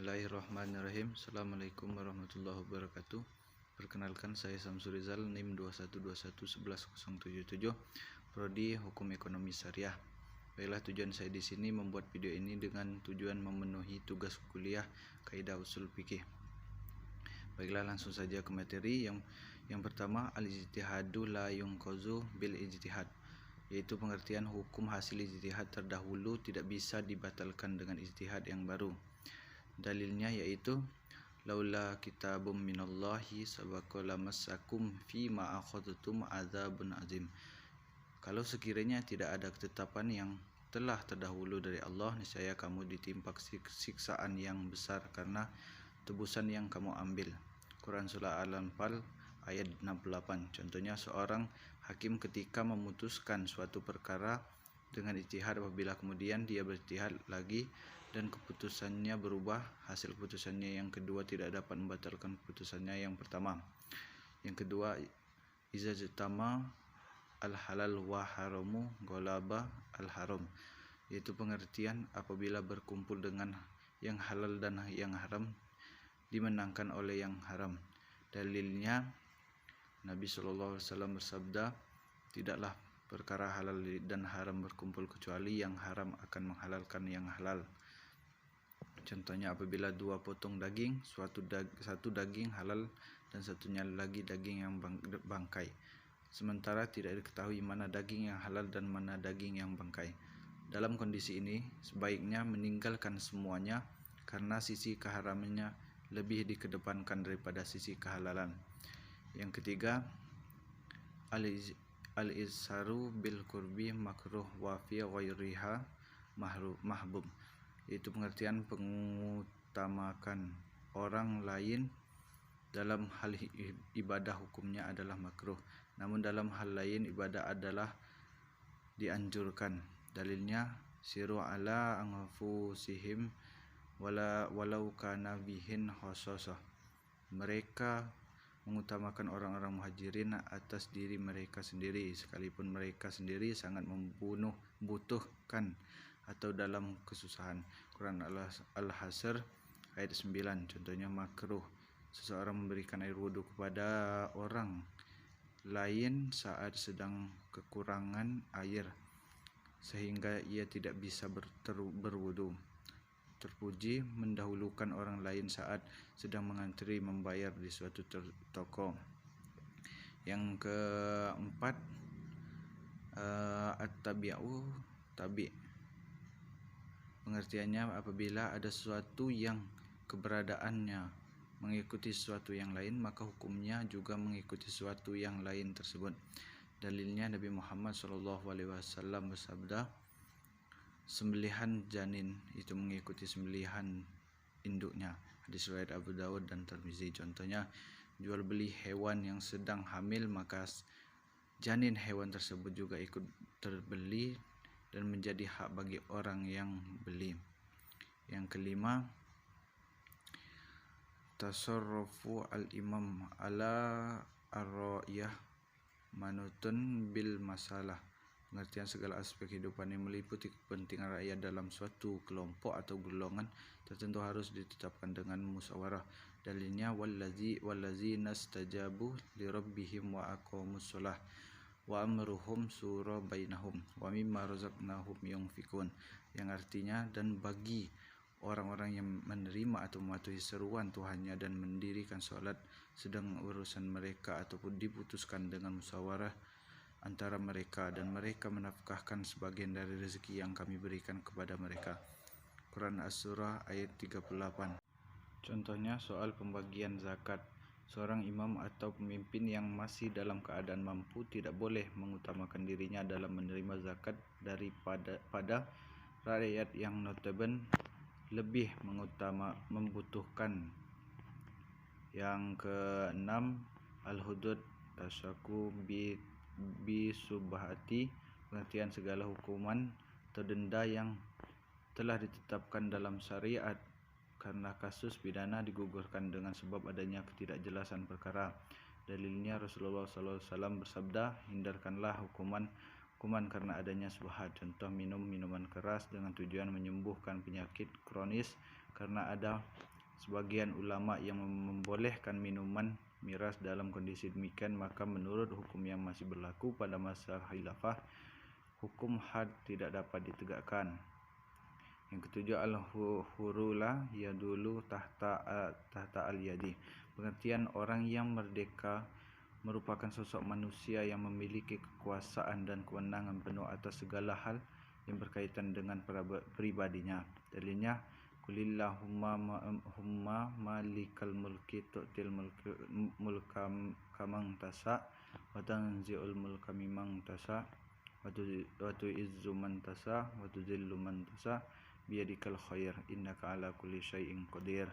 Bismillahirrahmanirrahim. Assalamualaikum warahmatullahi wabarakatuh. Perkenalkan, saya Samsul Rizal, NIM 21211177, Prodi Hukum Ekonomi Syariah. Baiklah, tujuan saya di sini membuat video ini dengan tujuan memenuhi tugas kuliah Kaidah Usul Fikih. Baiklah, langsung saja ke materi. Yang pertama, al-ijtihadu la yunqazu bil ijtihad, yaitu pengertian hukum hasil ijtihad terdahulu tidak bisa dibatalkan dengan ijtihad yang baru. Dalilnya yaitu laula kitabum minallahi sabaqa lamassakum fi ma akhadtum adzabun azim. Kalau sekiranya tidak ada ketetapan yang telah terdahulu dari Allah, niscaya kamu ditimpa siksaan yang besar karena tebusan yang kamu ambil. Quran Surah Al-Anfal ayat 68. Contohnya, seorang hakim ketika memutuskan suatu perkara dengan ijtihad, apabila kemudian dia berijtihad lagi dan keputusannya berubah, hasil keputusannya yang kedua tidak dapat membatalkan keputusannya yang pertama. Yang kedua, iza jtama al-halal wa haramu ghalaba al-haram, yaitu pengertian apabila berkumpul dengan yang halal dan yang haram dimenangkan oleh yang haram. Dalilnya Nabi SAW bersabda, tidaklah perkara halal dan haram berkumpul kecuali yang haram akan menghalalkan yang halal. Contohnya, apabila dua potong daging, satu daging halal dan satunya lagi daging yang bangkai, sementara tidak diketahui mana daging yang halal dan mana daging yang bangkai. Dalam kondisi ini, sebaiknya meninggalkan semuanya karena sisi keharamannya lebih dikedepankan daripada sisi kehalalan. Yang ketiga, al-izharu bil qurbi makruh wa fi ghairiha mahbub, yaitu pengertian mengutamakan orang lain dalam hal ibadah hukumnya adalah makruh, namun dalam hal lain ibadah adalah dianjurkan. Dalilnya, siru ala anfusihim walau kana bihin khososah, mereka mengutamakan orang-orang muhajirin atas diri mereka sendiri, sekalipun mereka sendiri sangat membutuhkan atau dalam kesusahan. Quran Al-Hasr ayat 9. Contohnya, makruh seseorang memberikan air wudhu kepada orang lain saat sedang kekurangan air sehingga ia tidak bisa berwudhu. Terpuji mendahulukan orang lain saat sedang mengantri membayar di suatu toko. Yang keempat, at-tabi'u tabi', pengertiannya apabila ada sesuatu yang keberadaannya mengikuti sesuatu yang lain, maka hukumnya juga mengikuti sesuatu yang lain tersebut. Dalilnya Nabi Muhammad SAW bersabda, sembelihan janin itu mengikuti sembelihan induknya. Hadis riwayat Abu Dawud dan Tirmizi. Contohnya, jual beli hewan yang sedang hamil, maka janin hewan tersebut juga ikut terbeli dan menjadi hak bagi orang yang beli. Yang kelima, tasarrufu al-imam ala ar-ra'iyah manutun bil masalah, pengertian segala aspek kehidupan yang meliputi kepentingan rakyat dalam suatu kelompok atau golongan tertentu harus ditetapkan dengan musyawarah. Dalilnya, wallazina stajabu li rabbihim wa aqamus shalah wa amruhum syura bainahum wa mimma razaqnahum yunfikun, yang artinya, dan bagi orang-orang yang menerima atau mematuhi seruan Tuhannya dan mendirikan sholat, sedang urusan mereka ataupun diputuskan dengan musyawarah antara mereka, dan mereka menafkahkan sebagian dari rezeki yang kami berikan kepada mereka. Quran As-Surah ayat 38. Contohnya, soal pembagian zakat. Seorang imam atau pemimpin yang masih dalam keadaan mampu tidak boleh mengutamakan dirinya dalam menerima zakat daripada rakyat yang notabene lebih membutuhkan. Yang keenam, al-hudud tasyaku bi subhati, pengertian segala hukuman atau denda yang telah ditetapkan dalam syariat karena kasus pidana digugurkan dengan sebab adanya ketidakjelasan perkara. Dalilnya, Rasulullah SAW bersabda, hindarkanlah hukuman karena adanya subhat. Contoh, minum minuman keras dengan tujuan menyembuhkan penyakit kronis karena ada sebagian ulama yang membolehkan minuman miras dalam kondisi demikian, maka menurut hukum yang masih berlaku pada masa khilafah, hukum had tidak dapat ditegakkan. Yang ketujuh, al-hurula yadulu tahta al-yadi. Pengertian orang yang merdeka merupakan sosok manusia yang memiliki kekuasaan dan kewenangan penuh atas segala hal yang berkaitan dengan pribadinya. Dalilnya, Qulillahumma malikal mulki tu'til mulka kamang tasa wa tanzi'ul mulka mimman tasa wa tu'izzu man tasa wa tuzillu man tasa biyadikal khair innaka ala kulli syai'in qadir.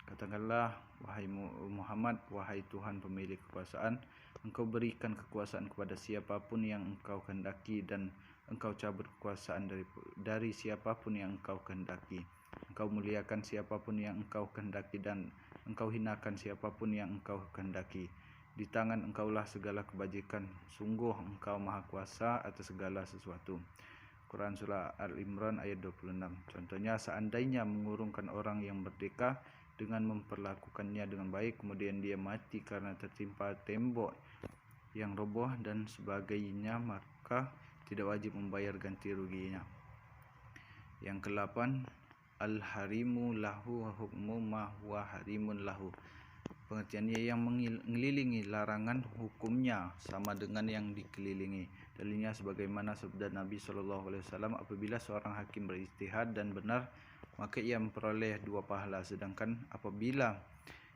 Katakanlah, wahai Muhammad, wahai Tuhan pemilik kekuasaan, Engkau berikan kekuasaan kepada siapapun yang Engkau kehendaki, dan Engkau cabut kekuasaan dari siapapun yang Engkau kehendaki. Engkau muliakan siapapun yang Engkau kehendaki, dan Engkau hinakan siapapun yang Engkau kehendaki. Di tangan Engkaulah segala kebajikan. Sungguh Engkau maha kuasa atas segala sesuatu. Quran Surah Al-Imran ayat 26. Contohnya, seandainya mengurungkan orang yang merdeka dengan memperlakukannya dengan baik, kemudian dia mati karena tertimpa tembok yang roboh dan sebagainya, maka tidak wajib membayar ganti ruginya. Yang ke-8, al-harimu lahu hukmu ma huwa harimun lahu. Pengertiannya, yang mengelilingi larangan hukumnya sama dengan yang dikelilingi. Dalilnya sebagaimana sabda Nabi SAW, apabila seorang hakim berijtihad dan benar, maka ia memperoleh 2 pahala, sedangkan apabila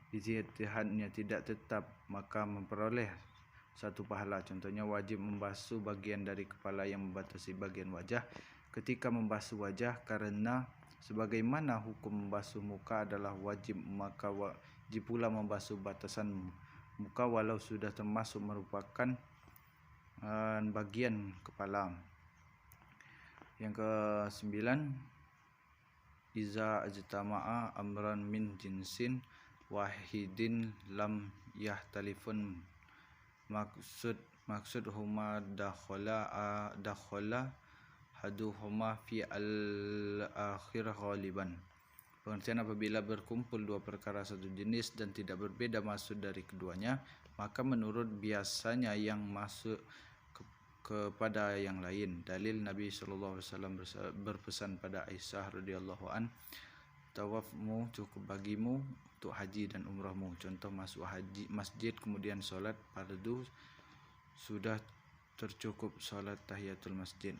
ijtihadnya tidak tetap, maka memperoleh 1 pahala. Contohnya, wajib membasuh bagian dari kepala yang membatasi bagian wajah ketika membasuh wajah, karena sebagaimana hukum membasuh muka adalah wajib, maka wajib pula membasuh batasan muka walau sudah termasuk merupakan bagian kepala. Yang ke-9, iza ajtama'a amran min jinsin wahidin lam yahtalifun maksud huma dakhala haduhuma fi al-akhir ghaliban. Pengertian, apabila berkumpul 2 perkara satu jenis dan tidak berbeda maksud dari keduanya, maka menurut biasanya yang masuk kepada yang lain. Dalil, Nabi SAW berpesan pada Aisyah radhiyallahu an, tawafmu cukup bagimu untuk haji dan umrahmu. Contoh, masuk haji masjid kemudian solat fardu sudah tercukup solat tahiyatul masjid.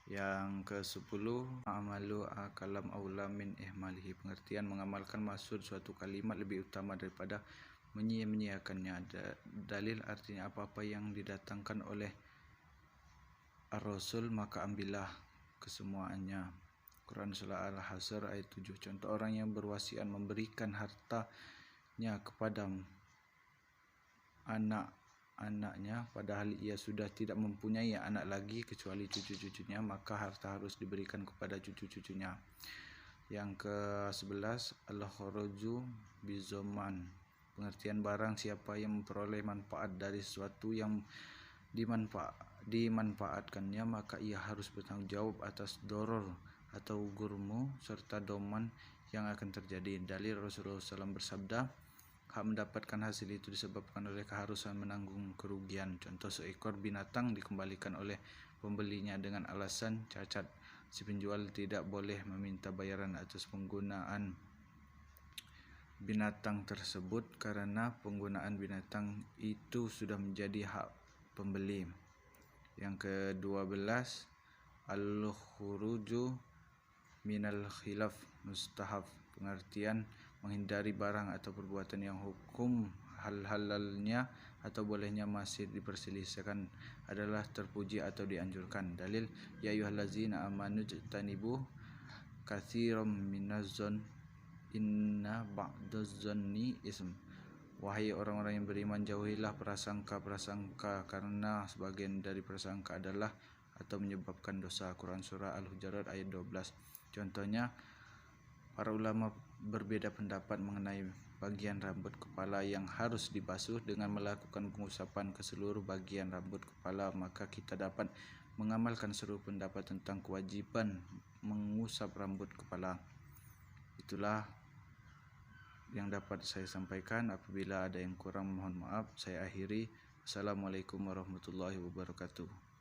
Yang ke-10, amalu kalam aula min ihmalihi. Pengertian, mengamalkan maksud suatu kalimat lebih utama daripada menyia-nyiakannya. Dalil, artinya apa-apa yang didatangkan oleh Ar-Rasul maka ambillah kesemuanya. Quran Surah Al-Hasr ayat 7. Contoh, orang yang berwasiat memberikan hartanya kepada anak-anaknya padahal ia sudah tidak mempunyai anak lagi kecuali cucu-cucunya, maka harta harus diberikan kepada cucu-cucunya. Yang ke-11, al-khuruju bizoman. Pengertian, barang siapa yang memperoleh manfaat dari sesuatu yang dimanfaatkannya, maka ia harus bertanggung jawab atas doror atau gurmu serta doman yang akan terjadi. Dalil, Rasulullah SAW bersabda, hak mendapatkan hasil itu disebabkan oleh keharusan menanggung kerugian. Contoh, seekor binatang dikembalikan oleh pembelinya dengan alasan cacat. Si penjual tidak boleh meminta bayaran atas penggunaan binatang tersebut karena penggunaan binatang itu sudah menjadi hak pembeli. Yang ke-12, al-khuruju minal khilaf mustahab. Pengertian, menghindari barang atau perbuatan yang hukum halalnya atau bolehnya masih diperselisihkan adalah terpuji atau dianjurkan. Dalil, ya ayyuhallazina amanu jtanibu katsiran minaz-zon inna ba'daz-zonni ism. Wahai orang-orang yang beriman, jauhilah prasangka-prasangka, karena sebagian dari prasangka adalah atau menyebabkan dosa. Quran Surah Al-Hujurat ayat 12. Contohnya, para ulama berbeda pendapat mengenai bagian rambut kepala yang harus dibasuh. Dengan melakukan pengusapan ke seluruh bagian rambut kepala, maka kita dapat mengamalkan seluruh pendapat tentang kewajiban mengusap rambut kepala. Itulah yang dapat saya sampaikan. Apabila ada yang kurang, mohon maaf. Saya akhiri. Assalamualaikum warahmatullahi wabarakatuh.